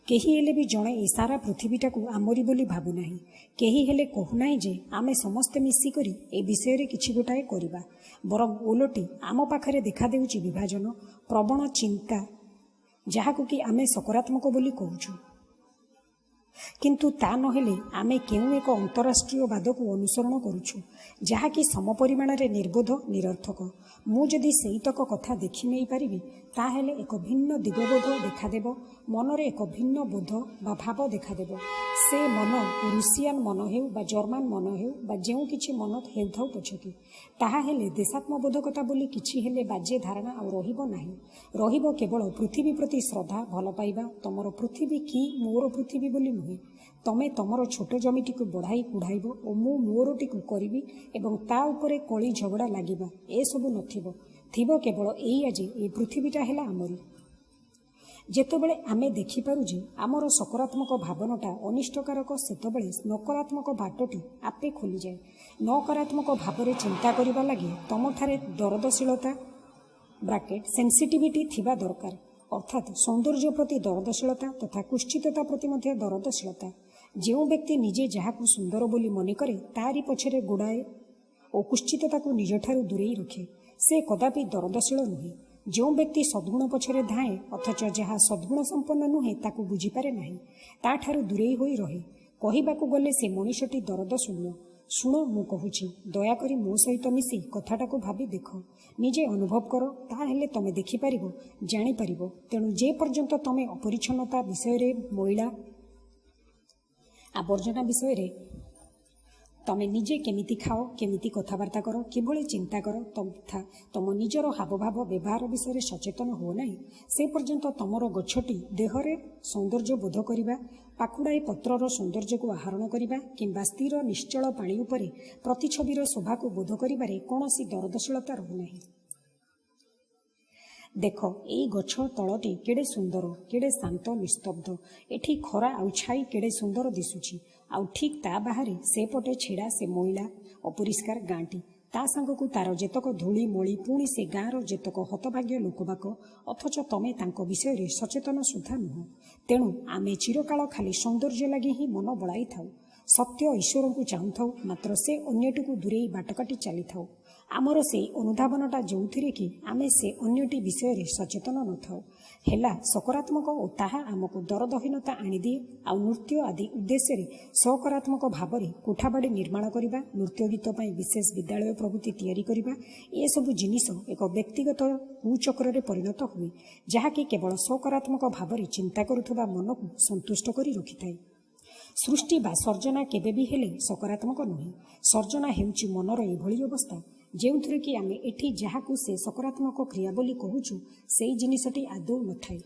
Speaker 2: କେହି ହେଲେ ବି ଜଣେ ଏ ସାରା ପୃଥିବୀଟାକୁ ଆମରି ବୋଲି ଭାବୁନାହିଁ। କେହି ହେଲେ କହୁନାହିଁ ଯେ ଆମେ ସମସ୍ତେ ମିଶିକରି ଏ ବିଷୟରେ କିଛି ଗୋଟାଏ କରିବା। ବରଂ ଓଲଟି ଆମ ପାଖରେ ଦେଖାଦେଉଛି ବିଭାଜନ ପ୍ରବଣ ଚିନ୍ତା, ଯାହାକୁ କି ଆମେ ସକାରାତ୍ମକ ବୋଲି କହୁଛୁ। କିନ୍ତୁ ତା ନହେଲେ ଆମେ କେଉଁ ଏକ ଅନ୍ତରାଷ୍ଟ୍ରୀୟବାଦକୁ ଅନୁସରଣ କରୁଛୁ, ଯାହାକି ସମପରିମାଣରେ ନିର୍ବୋଧ, ନିରର୍ଥକ। ମୁଁ ଯଦି ସେଇତକ କଥା ଦେଖି ନେଇପାରିବି, ତାହେଲେ ଏକ ଭିନ୍ନ ଦିଗବୋଧ ଦେଖାଦେବ, ମନରେ ଏକ ଭିନ୍ନ ବୋଧ ବା ଭାବ ଦେଖାଦେବ। ସେ ମନ ରୁଷିଆନ ମନ ହେଉ ବା ଜର୍ମାନ ମନ ହେଉ ବା ଯେଉଁ କିଛି ମନ ହେଉଥାଉ ପଛକେ, ତାହା ହେଲେ ଦେଶାତ୍ମବୋଧକତା ବୋଲି କିଛି ହେଲେ ବାଜେ ଧାରଣା ଆଉ ରହିବ ନାହିଁ। ରହିବ କେବଳ ପୃଥିବୀ ପ୍ରତି ଶ୍ରଦ୍ଧା, ଭଲ ପାଇବା। ତମର ପୃଥିବୀ କି ମୋର ପୃଥିବୀ ବୋଲି ନୁହେଁ। ତମେ ତମର ଛୋଟ ଜମିଟିକୁ ବଢ଼ାଇ କୁଢ଼ାଇବ ଓ ମୁଁ ମୋରଟିକୁ କରିବି ଏବଂ ତା ଉପରେ କଳି ଝଗଡ଼ା ଲାଗିବା, ଏସବୁ ନଥିବ। ଥିବ କେବଳ ଏଇଆ ଯେ ଏ ପୃଥିବୀଟା ହେଲା ଆମରି। ଯେତେବେଳେ ଆମେ ଦେଖିପାରୁ ଯେ ଆମର ସକାରାତ୍ମକ ଭାବନାଟା ଅନିଷ୍ଟକାରକ, ସେତେବେଳେ ନକାରାତ୍ମକ ବାଟଟି ଆପେ ଖୋଲିଯାଏ। ନକାରାତ୍ମକ ଭାବରେ ଚିନ୍ତା କରିବା ଲାଗି ତମଠାରେ ଦରଦଶୀଳତା ସେନ୍ସିଟିଭିଟି ଥିବା ଦରକାର। अर्थात सौंदर्य प्रति दरदशीलता तथा कुश्चितता प्रति मध्य दरदशीलता। जो व्यक्ति निजे जहाकू सुंदर बोली मने करे तारी पछरे गुड़ाए और कुश्चितता को निजठारू दूरेई रखे से कदापि दरदशील नुहे। जो व्यक्ति सद्गुण पछरे धाए अथच जहाँ सद्गुण संपन्न नुहे ताकू बुझीपारे नाही ताठारू दूरेई होई रहे। कहिबाकू गले से मनीषटी दरद शून्य। शुण मु कहूची दयाकरी मो सहित मिसी कथाटाकू भाबी देख निजे अनुभव कर ताहेले तमे देखिपार जापर। तेणु जे पर्यंत तमे अपरिच्छन्नता विषय मैला आवर्जना विषय तमे निजे केमिति खाओ केमिति कथबार्ता कर किभଳି चिंता कर तथा तम निजर हावभाव व्यवहार विषय सचेतन हो ना से पर्यंत तमर गछटी देहरे सौंदर्य बोध करिबा पाखुड़ाए पत्रर सौंदर्य को आहरण करिबा किंबा स्थिर निश्चल पानी उपरे प्रतिछबिर शोभा को बोध करिबारे कौनसी दरदशीलता रहु नाही। देख एई गछ तलटी केड़े सुंदर केड़े शांत निस्तब्ध एठी खरा आउ छाई केड़े सुंदर दिसुची आउ ठीक ता बाहरे से पटे छेड़ा से मैला अपरिष्कार गाँटी ता सांगकू तार जेतक धूली मଳି पुणी से गाँर जेतक हतभाग्य लोकबाक अथच तमे तांको विषय रे सचेतन सुधा नुह। तेणु आमे चिरकाल खाली सौंदर्य लगी ही मन बड़ाई थाउ सत्य ईश्वर को चाहूँ मात्र से अन्यटी को दूरे बाटकाटी चली था आमर से अनुधावनटा जो कि आमे से अन्यटी विषय रे सचेतन न था हेला सकारात्मक और ताहा आमको दरदहीनता आनिदिए आ नृत्य आदि उद्देश्य रे सकारात्मक भाव में कोठाबाड़ी निर्माण करने नृत्य गीत पर विशेष विद्यालय प्रभृति तैयारी करने ये सब जिनिस एक व्यक्तिगत कुचक्र परिणत हुए जहाँकि केवल सकारात्मक भाव में चिंता करुवा मन को संतुष्ट कर रखि थाए। सृष्टि बा सर्जना केबे भी हेले सकारात्मक नुहे। सर्जना हेउची मनर एभली अवस्था जेउथिरे कि आमे एठी जहाकू से सकारात्मक क्रिया बोली कहूछु सेई जिनिसटी आदौ नथाए।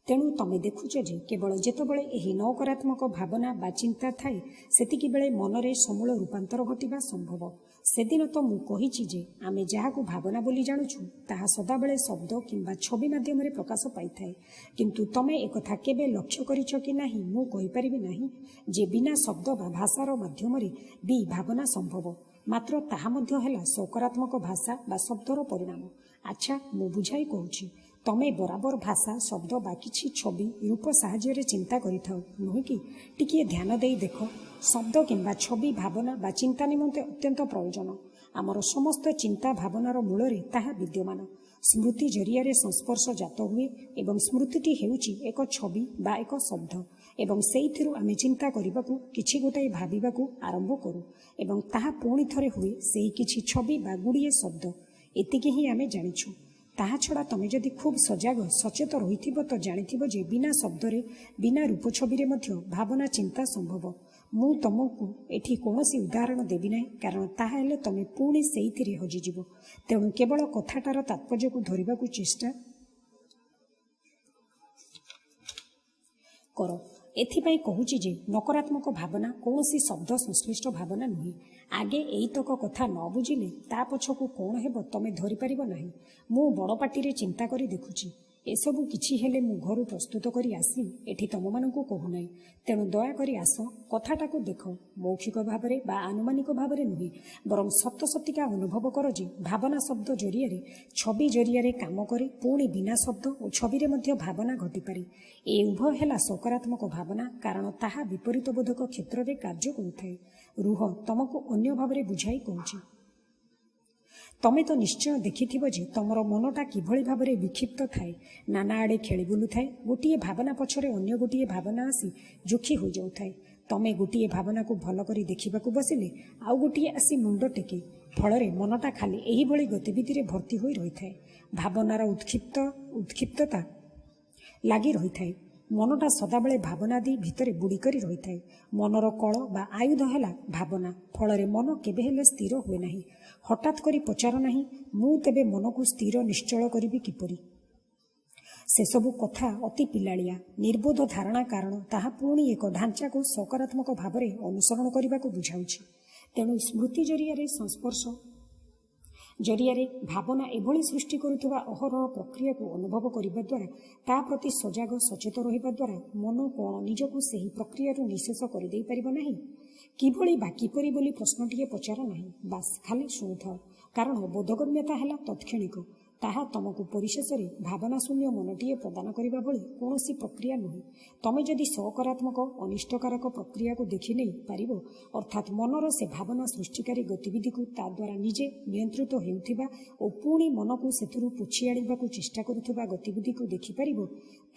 Speaker 2: तेणु तमे देखुछ जे केवल जेतबेले एही नकारात्मक भावना बा चिंता थाए सेतिकी बेले मनरे समूल रूपांतर घटिबा संभव। सेदिन तो मु कहिछि जे आमे जहाकू भावना बोली जानुछु ताहा सदाबेले शब्द किंबा छवि माध्यम रे प्रकाश पाइथाए किंतु तमे एकथा केबे लक्ष्य करिछ कि नाही मु कहि परिबि नाही जे बिना शब्द बा भाषार माध्यम रे भी भावना संभव मात्र ताहा मध्य हेला सकारात्मक भाषा बा शब्दर परिणाम। अच्छा मु बुझाई कहूछि तमे बराबर भाषा शब्द बा किछि छवि रूप साहाय्य चिंता करिथाउ नुहे कि टिकिए ध्यान देई देख शब्द किंबा छवि भावना बा चिंता निमंते अत्यंत प्रयोजन। आमर समस्त चिंता भावनार मूल ताहा विद्यमान स्मृति जरिया संस्पर्श जात हुए एवं स्मृतिटी हेउची एक छवि बा एक शब्द एवं सेइथिरु आमे चिंता करिबाकू किछि गोटाए भाबिबाकू आरंभ करू एवं ताहा पुणी थरे हुए सेही किछि छवि बा गुड़िए शब्द एतिकी ही आमे जानिछु। ताहा छड़ा तमे जदि खूब सजाग सचेत रहिथिबो तो जानिथिबो जे बिना शब्दरे बिना रूप छबिरे मध्य भावना चिंता संभव। मु तमकू एठी कौनसी उदाहरण देबी नाही कारण ताहा हेले तमे पुणी सेइथिरे हजिजिबो। तेणु केवल कथाटार तात्पर्य को धरिबाकू चेष्टा कर। एथिपाई कहूची जे नकारात्मक भावना कौनसी शब्द संश्लिष्ट भावना नुहे। आगे एइतक कथा न बुझिले ता पछकू कौन हेबो तमे धरि परिबो नाही। मु बड़ पाटिरे चिंता करी देखुची एसबू किछि हेले मु घरु प्रस्तुत करी आसी एठी तम मानकू कहू नाही। तेणु दया करी आस कथाटाकू देख मौखिक भावरे बा आनुमानिक भावरे नुहे बरं सत सतिका अनुभव कर जे भावना शब्द जरिया छवि जरिया काम करे पुणी बिना शब्द और छवि मध्य भावना घटिपारे। ए उभय हेला सकारात्मक भावना कारण ताहा विपरीत बोधक क्षेत्र में कार्य करुଥାଏ। रुह तमको अन्य भावरे बुझाई कहूची तमे तो निश्चय देखिथिबो जे तमर मनटा किभଳି भावरे विक्षिप्त थाए नाना आड़े खेली बुलु थाए गोटिए भावना पछरे अन्य गोटिए भावना आसी जोखी हो जाउ थाए। तमे गोटिए भावना को भल करी देखिबाकू बसिले आउ गोटिए आसी मुंड टेके फलरे मनटा खाली एही भଳି गतिविधि रे भर्ती होई रही थाए। भावनार उत्क्षिप्तता लागी रही थाए। मनटा सदाबेले भावनादि भितरे बुड़ी करी रही थाए। मनर कल बा आयुध हेला भावना फलरे मन केबे हेले स्थिर हुए नाही। हठात करी पचार नाही मु तेबे मन को स्थिर निश्चल करिबि किपरि। से सबु कथा अति पिलालिया निर्बोध धारणा कारण ताहा पुणी एक ढांचा को सकारात्मक भाव में अनुसरण करने को बुझाउछि। तेणु स्मृति जरिया संस्पर्श जरिया भावना एभली सृष्टि करुवा अहरह प्रक्रिया को अनुभव करने द्वारा ता प्रति सजग सचेत रहिबा द्वारा मन कौन निजको सही प्रक्रिया निशेष करदे पारिब नाही। किभଳି बा किपरि बोली प्रश्नटिए पचार नाही बास खाली शुणुथाओ कारण बोधगम्यता है तत्क्षणिक ତାହା ତମକୁ ପରିଶେଷରେ ଭାବନା ଶୂନ୍ୟ ମନଟିଏ ପ୍ରଦାନ କରିବା ଭଳି କୌଣସି ପ୍ରକ୍ରିୟା ନୁହେଁ। ତମେ ଯଦି ସକାରାତ୍ମକ ଅନିଷ୍ଟକାରକ ପ୍ରକ୍ରିୟାକୁ ଦେଖିନେଇ ପାରିବ, ଅର୍ଥାତ୍ ମନର ସେ ଭାବନା ସୃଷ୍ଟିକାରୀ ଗତିବିଧିକୁ ତା ଦ୍ୱାରା ନିଜେ ନିୟନ୍ତ୍ରିତ ହେଉଥିବା ଓ ପୁଣି ମନକୁ ସେଥିରୁ ପୋଛି ଆଣିବାକୁ ଚେଷ୍ଟା କରୁଥିବା ଗତିବିଧିକୁ ଦେଖିପାରିବ,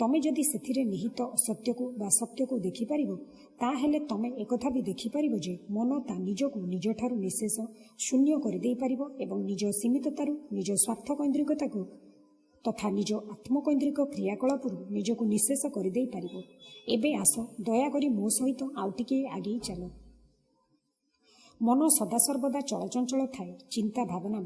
Speaker 2: ତମେ ଯଦି ସେଥିରେ ନିହିତ ଅସତ୍ୟକୁ ବା ସତ୍ୟକୁ ଦେଖିପାରିବ, ତାହେଲେ ତମେ ଏକଥା ବି ଦେଖିପାରିବ ଯେ ମନ ତା ନିଜକୁ ନିଜଠାରୁ ନିଶେଷ ଶୂନ୍ୟ କରିଦେଇପାରିବ ଏବଂ ନିଜ ସୀମିତତାରୁ, ନିଜ ସ୍ୱାର୍ଥକୈନ୍ଦ୍ରିକତାକୁ ତଥା ନିଜ ଆତ୍ମକୈନ୍ଦ୍ରିକ କ୍ରିୟାକଳାପରୁ ନିଜକୁ ନିଶେଷ କରିଦେଇ ପାରିବ। ଏବେ ଆସ, ଦୟାକରି ମୋ ସହିତ ଆଉ ଟିକିଏ ଆଗେଇ ଚାଲ। ମନ ସଦାସର୍ବଦା ଚଳଚଞ୍ଚଳ ଥାଏ, ଚିନ୍ତା ଭାବନା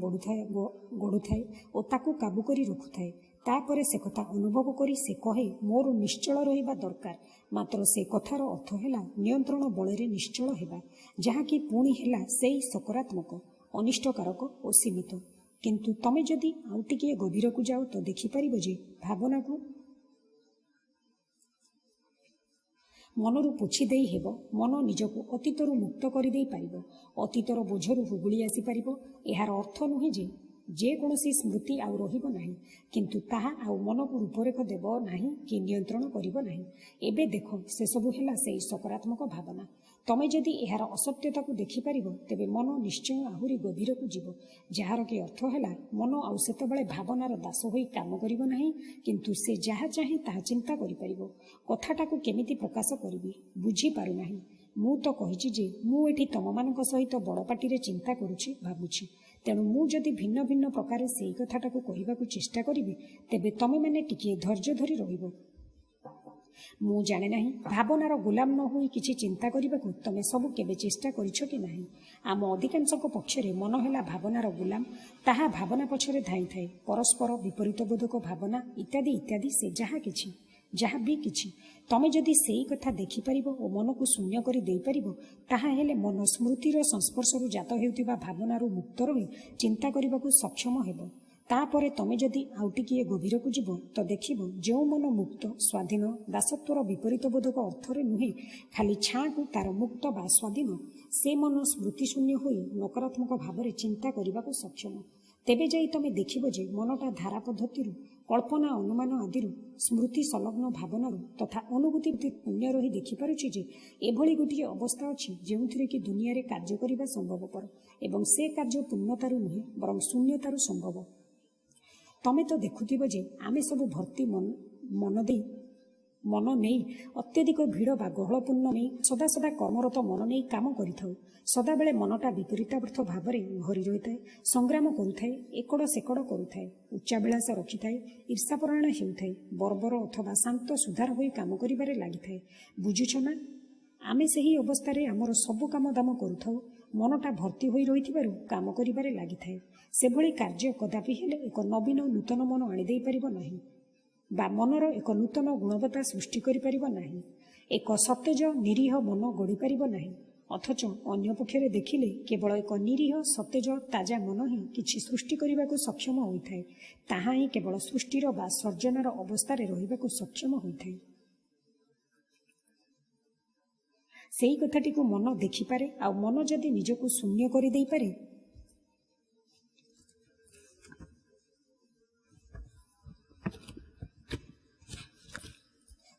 Speaker 2: ଗଢ଼ୁଥାଏ ଓ ତାକୁ କାବୁ କରି ରଖୁଥାଏ। ତାପରେ ସେ କଥା ଅନୁଭବ କରି ସେ କହେ, ମୋର ନିଶ୍ଚଳ ରହିବା ଦରକାର। ମାତ୍ର ସେ କଥାର ଅର୍ଥ ହେଲା ନିୟନ୍ତ୍ରଣ ବଳରେ ନିଶ୍ଚଳ ହେବା, ଯାହାକି ପୁଣି ହେଲା ସେଇ ସକାରାତ୍ମକ, ଅନିଷ୍ଟକାରକ ଓ ସୀମିତ। କିନ୍ତୁ ତମେ ଯଦି ଆଉ ଟିକିଏ ଗଭୀରକୁ ଯାଅ ତ ଦେଖିପାରିବ ଯେ ଭାବନାକୁ ମନରୁ ପୋଛି ଦେଇ ହେବ। ମନ ନିଜକୁ ଅତୀତରୁ ମୁକ୍ତ କରିଦେଇ ପାରିବ, ଅତୀତର ବୋଝରୁ ହୁଗୁଳି ଆସିପାରିବ। ଏହାର ଅର୍ଥ ନୁହେଁ ଯେ ଯେକୌଣସି ସ୍ମୃତି ଆଉ ରହିବ ନାହିଁ, କିନ୍ତୁ ତାହା ଆଉ ମନକୁ ରୂପରେଖ ଦେବ ନାହିଁ କି ନିୟନ୍ତ୍ରଣ କରିବ ନାହିଁ। ଏବେ ଦେଖ, ସେସବୁ ହେଲା ସେଇ ସକାରାତ୍ମକ ଭାବନା। ତମେ ଯଦି ଏହାର ଅସତ୍ୟତାକୁ ଦେଖିପାରିବ, ତେବେ ମନ ନିଶ୍ଚୟ ଆହୁରି ଗଭୀରକୁ ଯିବ, ଯାହାର କି ଅର୍ଥ ହେଲା ମନ ଆଉ ସେତେବେଳେ ଭାବନାର ଦାସ ହୋଇ କାମ କରିବ ନାହିଁ, କିନ୍ତୁ ସେ ଯାହା ଚାହେଁ ତାହା ଚିନ୍ତା କରିପାରିବ। କଥାଟାକୁ କେମିତି ପ୍ରକାଶ କରିବି ବୁଝିପାରୁନାହିଁ। ମୁଁ ତ କହିଛି ଯେ ମୁଁ ଏଠି ତମମାନଙ୍କ ସହିତ ବଡ଼ ପାଟିରେ ଚିନ୍ତା କରୁଛି, ଭାବୁଛି। ତେଣୁ ମୁଁ ଯଦି ଭିନ୍ନ ଭିନ୍ନ ପ୍ରକାରେ ସେଇ କଥାଟାକୁ କହିବାକୁ ଚେଷ୍ଟା କରିବି, ତେବେ ତମେମାନେ ଟିକିଏ ଧୈର୍ଯ୍ୟ ଧରି ରହିବ। ମୁଁ ଜାଣେ ନାହିଁ, ଭାବନାର ଗୋଲାମ ନ ହୋଇ କିଛି ଚିନ୍ତା କରିବାକୁ ତମେ ସବୁ କେବେ ଚେଷ୍ଟା କରିଛ କି ନାହିଁ। ଆମ ଅଧିକାଂଶଙ୍କ ପକ୍ଷରେ ମନ ହେଲା ଭାବନାର ଗୋଲାମ। ତାହା ଭାବନା ପଛରେ ଧାଇଁଥାଏ, ପରସ୍ପର ବିପରୀତବୋଧକ ଭାବନା ଇତ୍ୟାଦି ଇତ୍ୟାଦି। ସେ ଯାହା ବି କିଛି ତମେ ଯଦି ସେଇ କଥା ଦେଖିପାରିବ ଓ ମନକୁ ଶୂନ୍ୟ କରି ଦେଇପାରିବ, ତାହା ହେଲେ ମନ ସ୍ମୃତିର ସଂସ୍ପର୍ଶରୁ ଜାତ ହେଉଥିବା ଭାବନାରୁ ମୁକ୍ତ ରହି ଚିନ୍ତା କରିବାକୁ ସକ୍ଷମ ହେବ। ତାପରେ ତମେ ଯଦି ଆଉ ଟିକିଏ ଗଭୀରକୁ ଯିବ ତ ଦେଖିବ, ଯେଉଁ ମନ ମୁକ୍ତ, ସ୍ୱାଧୀନ, ଦାସତ୍ୱର ବିପରୀତବୋଧକ ଅର୍ଥରେ ନୁହେଁ, ଖାଲି ଛାଁକୁ ତାର ମୁକ୍ତ ବା ସ୍ୱାଧୀନ, ସେ ମନ ସ୍ମୃତିଶୂନ୍ୟ ହୋଇ ନକାରାତ୍ମକ ଭାବରେ ଚିନ୍ତା କରିବାକୁ ସକ୍ଷମ। ତେବେ ଯାଇ ତମେ ଦେଖିବ ଯେ ମନଟା ଧାରା ପଦ୍ଧତିରୁ, କଳ୍ପନା ଅନୁମାନ ଆଦିରୁ, ସ୍ମୃତି ସଂଲଗ୍ନ ଭାବନାରୁ ତଥା ଅନୁଭୂତି ପୁଣ୍ୟ ରହି ଦେଖିପାରୁଛି ଯେ ଏଭଳି ଗୋଟିଏ ଅବସ୍ଥା ଅଛି ଯେଉଁଥିରେ କି ଦୁନିଆରେ କାର୍ଯ୍ୟ କରିବା ସମ୍ଭବପର ଏବଂ ସେ କାର୍ଯ୍ୟ ପୂର୍ଣ୍ଣତାରୁ ନୁହେଁ ବରଂ ଶୂନ୍ୟତାରୁ ସମ୍ଭବ। ତମେ ତ ଦେଖୁଥିବ ଯେ ଆମେ ସବୁ ଭର୍ତ୍ତି ମନ ନେଇ ଅତ୍ୟଧିକ ଭିଡ଼ ବା ଗହଳପୂର୍ଣ୍ଣ ନେଇ ସଦା କର୍ମରତ ମନ ନେଇ କାମ କରିଥାଉ। ସଦାବେଳେ ମନଟା ବିପରୀତାବର୍ତ୍ତ ଭାବରେ ଭରି ରହିଥାଏ, ସଂଗ୍ରାମ କରୁଥାଏ, ଏକଡ଼ ସେକଡ଼ କରୁଥାଏ, ଉଚ୍ଚାଭିଳାଷ ରଖିଥାଏ, ଈର୍ଷାପରାୟଣ ହେଉଥାଏ, ବର୍ବର ଅଥବା ଶାନ୍ତ ସୁଧାର ହୋଇ କାମ କରିବାରେ ଲାଗିଥାଏ। ବୁଝୁଛ ନା? ଆମେ ସେହି ଅବସ୍ଥାରେ ଆମର ସବୁ କାମ ଦାମ କରୁଥାଉ, ମନଟା ଭର୍ତ୍ତି ହୋଇ ରହିଥିବାରୁ କାମ କରିବାରେ ଲାଗିଥାଏ। ସେଭଳି କାର୍ଯ୍ୟ କଦାପି ହେଲେ ଏକ ନବୀନ ନୂତନ ମନ ଆଣିଦେଇପାରିବ ନାହିଁ ବା ମନର ଏକ ନୂତନ ଗୁଣବତ୍ତା ସୃଷ୍ଟି କରିପାରିବ ନାହିଁ। ଏକ ସତେଜ ନିରୀହ ମନ ଗଢ଼ିପାରିବ ନାହିଁ। ଅଥଚ ଅନ୍ୟପକ୍ଷରେ ଦେଖିଲେ କେବଳ ଏକ ନିରୀହ, ସତେଜ, ତାଜା ମନ ହିଁ କିଛି ସୃଷ୍ଟି କରିବାକୁ ସକ୍ଷମ ହୋଇଥାଏ। ତାହା ହିଁ କେବଳ ସୃଷ୍ଟିର ବା ସର୍ଜନାର ଅବସ୍ଥାରେ ରହିବାକୁ ସକ୍ଷମ ହୋଇଥାଏ। ସେଇ କଥାଟିକୁ ମନ ଦେଖିପାରେ, ଆଉ ମନ ଯଦି ନିଜକୁ ଶୂନ୍ୟ କରିଦେଇପାରେ,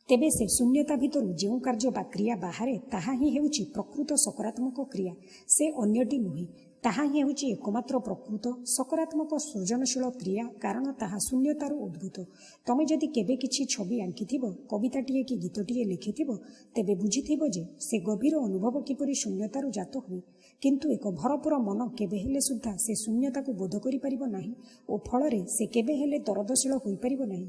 Speaker 2: ତେବେ ସେ ଶୂନ୍ୟତା ଭିତରୁ ଯେଉଁ କାର୍ଯ୍ୟ ବା କ୍ରିୟା ବାହାରେ, ତାହା ହିଁ ହେଉଛି ପ୍ରକୃତ ସକାରାତ୍ମକ କ୍ରିୟା। ସେ ଅନ୍ୟଟି ନୁହେଁ। ତାହା ହିଁ ହେଉଛି ଏକମାତ୍ର ପ୍ରକୃତ ସକାରାତ୍ମକ ସୃଜନଶୀଳ କ୍ରିୟା, କାରଣ ତାହା ଶୂନ୍ୟତାରୁ ଉଦ୍ଭୂତ। ତମେ ଯଦି କେବେ କିଛି ଛବି ଆଙ୍କିଥିବ, କବିତାଟିଏ କି ଗୀତଟିଏ ଲେଖିଥିବ, ତେବେ ବୁଝିଥିବ ଯେ ସେ ଗଭୀର ଅନୁଭବ କିପରି ଶୂନ୍ୟତାରୁ ଜାତ ହୁଏ। କିନ୍ତୁ ଏକ ଭରପୁର ମନ କେବେ ହେଲେ ସୁଦ୍ଧା ସେ ଶୂନ୍ୟତାକୁ ବୋଧ କରିପାରିବ ନାହିଁ ଓ ଫଳରେ ସେ କେବେ ହେଲେ ଦରଦଶୀଳ ହୋଇପାରିବ ନାହିଁ।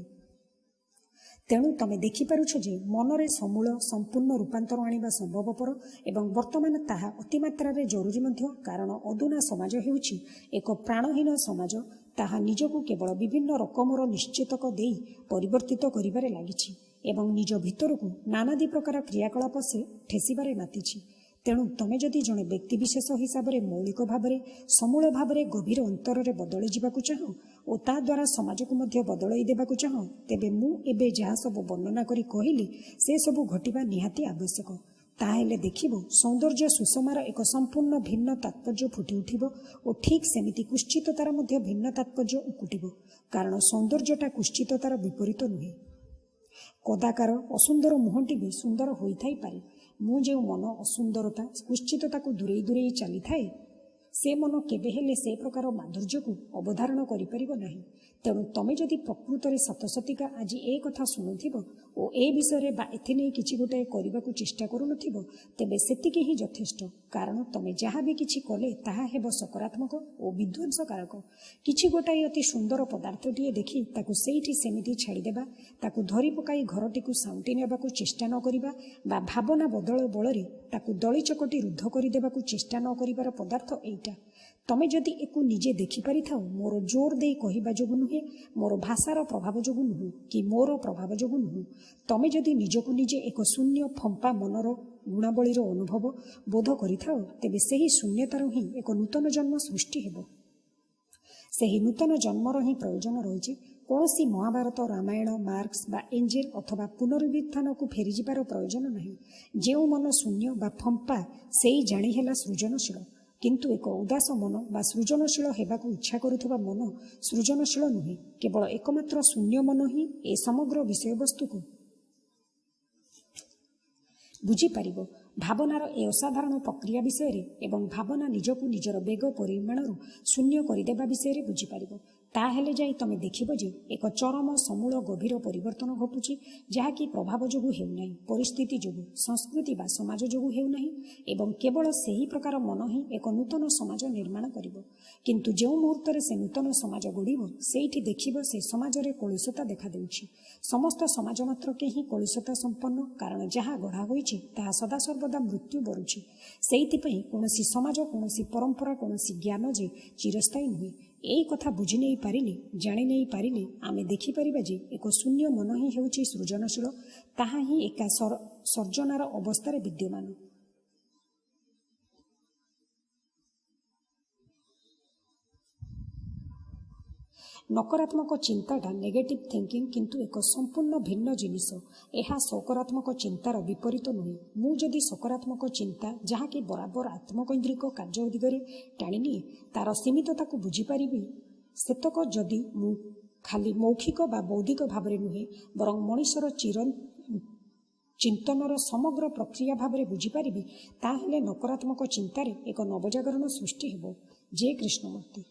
Speaker 2: ତେଣୁ ତମେ ଦେଖିପାରୁଛ ଯେ ମନରେ ସମୂଳ ସମ୍ପୂର୍ଣ୍ଣ ରୂପାନ୍ତର ଆଣିବା ସମ୍ଭବପର ଏବଂ ବର୍ତ୍ତମାନ ତାହା ଅତିମାତ୍ରାରେ ଜରୁରୀ ମଧ୍ୟ, କାରଣ ଅଧୁନା ସମାଜ ହେଉଛି ଏକ ପ୍ରାଣହୀନ ସମାଜ। ତାହା ନିଜକୁ କେବଳ ବିଭିନ୍ନ ରକମର ନିଶ୍ଚେତକ ଦେଇ ପରିବର୍ତ୍ତିତ କରିବାରେ ଲାଗିଛି ଏବଂ ନିଜ ଭିତରକୁ ନାନାଦି ପ୍ରକାର କ୍ରିୟାକଳାପ ସେ ଠେସିବାରେ ମାତିଛି। ତେଣୁ ତମେ ଯଦି ଜଣେ ବ୍ୟକ୍ତିବିଶେଷ ହିସାବରେ ମୌଳିକ ଭାବରେ, ସମୂଳ ଭାବରେ, ଗଭୀର ଅନ୍ତରରେ ବଦଳି ଯିବାକୁ ଚାହଁ ଓ ତା ଦ୍ୱାରା ସମାଜକୁ ମଧ୍ୟ ବଦଳାଇ ଦେବାକୁ ଚାହଁ, ତେବେ ମୁଁ ଏବେ ଯାହା ସବୁ ବର୍ଣ୍ଣନା କରି କହିଲି, ସେ ସବୁ ଘଟିବା ନିହାତି ଆବଶ୍ୟକ। ତାହେଲେ ଦେଖିବ ସୌନ୍ଦର୍ଯ୍ୟ ସୁଷମାର ଏକ ସମ୍ପୂର୍ଣ୍ଣ ଭିନ୍ନ ତାତ୍ପର୍ଯ୍ୟ ଫୁଟି ଉଠିବ ଓ ଠିକ୍ ସେମିତି କୁଶ୍ଚିତତାର ମଧ୍ୟ ଭିନ୍ନ ତାତ୍ପର୍ଯ୍ୟ ଉକୁଟିବ। କାରଣ ସୌନ୍ଦର୍ଯ୍ୟଟା କୁଶ୍ଚିତତାର ବିପରୀତ ନୁହେଁ। କଦାକାର ଅସୁନ୍ଦର ମୁହଁଟି ବି ସୁନ୍ଦର ହୋଇଥାଇପାରେ। ମୁଁ ଯେଉଁ ମନ ଅସୁନ୍ଦରତା କୁଶ୍ଚିତତାକୁ ଦୂରେଇ ଦୂରେଇ ଚାଲିଥାଏ, ସେ ମନ କେବେ ହେଲେ ସେ ପ୍ରକାର ମାଧୁର୍ଯ୍ୟକୁ ଅବଧାରଣ କରିପାରିବ ନାହିଁ। ତେଣୁ ତମେ ଯଦି ପ୍ରକୃତରେ ସତସତିକା ଆଜି ଏ କଥା ଶୁଣୁଥିବ ଓ ଏ ବିଷୟରେ ବା ଏଥିନେଇ କିଛି ଗୋଟାଏ କରିବାକୁ ଚେଷ୍ଟା କରୁନଥିବ, ତେବେ ସେତିକି ହିଁ ଯଥେଷ୍ଟ। କାରଣ ତମେ ଯାହା ବି କିଛି କଲେ ତାହା ହେବ ସକାରାତ୍ମକ ଓ ବିଧ୍ୱଂସକାରକ। କିଛି ଗୋଟାଏ ଅତି ସୁନ୍ଦର ପଦାର୍ଥଟିଏ ଦେଖି ତାକୁ ସେଇଠି ସେମିତି ଛାଡ଼ିଦେବା, ତାକୁ ଧରି ପକାଇ ଘରଟିକୁ ସାଉଁଟି ନେବାକୁ ଚେଷ୍ଟା ନ କରିବା ବା ଭାବନା ବଦଳ ବଳରେ ତାକୁ ଦଳି ଚକଟି ରୁଦ୍ଧ କରିଦେବାକୁ ଚେଷ୍ଟା ନ କରିବାର ପଦାର୍ଥ ଏଇଟା। ତମେ ଯଦି ଏକୁ ନିଜେ ଦେଖିପାରିଥାଅ, ମୋର ଜୋର ଦେଇ କହିବା ଯୋଗୁଁ ନୁହେଁ, ମୋର ଭାଷାର ପ୍ରଭାବ ଯୋଗୁଁ ନୁହେଁ କି ମୋର ପ୍ରଭାବ ଯୋଗୁଁ ନୁହେଁ, ତମେ ଯଦି ନିଜକୁ ନିଜେ ଏକ ଶୂନ୍ୟ ଫମ୍ପା ମନର ଗୁଣାବଳୀର ଅନୁଭବ ବୋଧ କରିଥାଅ, ତେବେ ସେହି ଶୂନ୍ୟତାର ହିଁ ଏକ ନୂତନ ଜନ୍ମ ସୃଷ୍ଟି ହେବ। ସେହି ନୂତନ ଜନ୍ମର ହିଁ ପ୍ରୟୋଜନ ରହିଛି। କୌଣସି ମହାଭାରତ, ରାମାୟଣ, ମାର୍କସ ବା ଏଞ୍ଜେଲ ଅଥବା ପୁନରୁତ୍ଥାନକୁ ଫେରିଯିବାର ପ୍ରୟୋଜନ ନାହିଁ। ଯେଉଁ ମନ ଶୂନ୍ୟ ବା ଫମ୍ପା, ସେଇ ଜାଣି ହେଲା ସୃଜନଶୀଳ। କିନ୍ତୁ ଏକ ଉଦାସ ମନ ବା ସୃଜନଶୀଳ ହେବାକୁ ଇଚ୍ଛା କରୁଥିବା ମନ ସୃଜନଶୀଳ ନୁହେଁ। କେବଳ ଏକମାତ୍ର ଶୂନ୍ୟ ମନ ହିଁ ଏ ସମଗ୍ର ବିଷୟବସ୍ତୁକୁ ବୁଝିପାରିବ। ଭାବନାର ଏ ଅସାଧାରଣ ପ୍ରକ୍ରିୟା ବିଷୟରେ ଏବଂ ଭାବନା ନିଜକୁ ନିଜର ବେଗ ପରିମାଣରୁ ଶୂନ୍ୟ କରିଦେବା ବିଷୟରେ ବୁଝିପାରିବ। ତାହେଲେ ଯାଇ ତମେ ଦେଖିବ ଯେ ଏକ ଚରମ ସମୂଳ ଗଭୀର ପରିବର୍ତ୍ତନ ଘଟୁଛି, ଯାହାକି ପ୍ରଭାବ ଯୋଗୁଁ ହେଉନାହିଁ, ପରିସ୍ଥିତି ଯୋଗୁଁ, ସଂସ୍କୃତି ବା ସମାଜ ଯୋଗୁଁ ହେଉନାହିଁ ଏବଂ କେବଳ ସେହି ପ୍ରକାର ମନ ହିଁ ଏକ ନୂତନ ସମାଜ ନିର୍ମାଣ କରିବ। କିନ୍ତୁ ଯେଉଁ ମୁହୂର୍ତ୍ତରେ ସେ ନୂତନ ସମାଜ ଗଢ଼ିବ, ସେଇଠି ଦେଖିବ ସେ ସମାଜରେ କଳୁଷତା ଦେଖାଦେଉଛି। ସମସ୍ତ ସମାଜ ମାତ୍ରକେ ହିଁ କଳୁଷତା ସମ୍ପନ୍ନ, କାରଣ ଯାହା ଗଢ଼ା ହୋଇଛି ତାହା ସଦାସର୍ବଦା ମୃତ୍ୟୁ ବରୁଛି। ସେଇଥିପାଇଁ କୌଣସି ସମାଜ, କୌଣସି ପରମ୍ପରା, କୌଣସି ଜ୍ଞାନ ଯେ ଚିରସ୍ଥାୟୀ ନୁହେଁ, ଏଇ କଥା ବୁଝି ନେଇ ପାରିଲେ, ଜାଣି ନେଇ ପାରିଲେ ଆମେ ଦେଖିପାରିବା ଯେ ଏକ ଶୂନ୍ୟ ମନ ହିଁ ହେଉଛି ସୃଜନଶୀଳ। ତାହା ହିଁ ଏକା ସର୍ଜନାର ଅବସ୍ଥାରେ ବିଦ୍ୟମାନ। ନକାରାତ୍ମକ ଚିନ୍ତାଟା ନେଗେଟିଭ ଥିଙ୍କିଂ କିନ୍ତୁ ଏକ ସମ୍ପୂର୍ଣ୍ଣ ଭିନ୍ନ ଜିନିଷ। ଏହା ସକାରାତ୍ମକ ଚିନ୍ତାର ବିପରୀତ ନୁହେଁ। ମୁଁ ଯଦି ସକାରାତ୍ମକ ଚିନ୍ତା, ଯାହାକି ବରାବର ଆତ୍ମକୈନ୍ଦ୍ରିକ କାର୍ଯ୍ୟ ଦିଗରେ ଟାଣିନିଏ, ତାର ସୀମିତତାକୁ ବୁଝିପାରିବି। ସେତକ ଯଦି ମୁଁ ଖାଲି ମୌଖିକ ବା ବୌଦ୍ଧିକ ଭାବରେ ନୁହେଁ, ବରଂ ମଣିଷର ଚିନ୍ତନର ସମଗ୍ର ପ୍ରକ୍ରିୟା ଭାବରେ ବୁଝିପାରିବି, ତାହେଲେ ନକାରାତ୍ମକ ଚିନ୍ତାରେ ଏକ ନବଜାଗରଣ ସୃଷ୍ଟି ହେବ। ଜୟ କୃଷ୍ଣମୂର୍ତ୍ତି।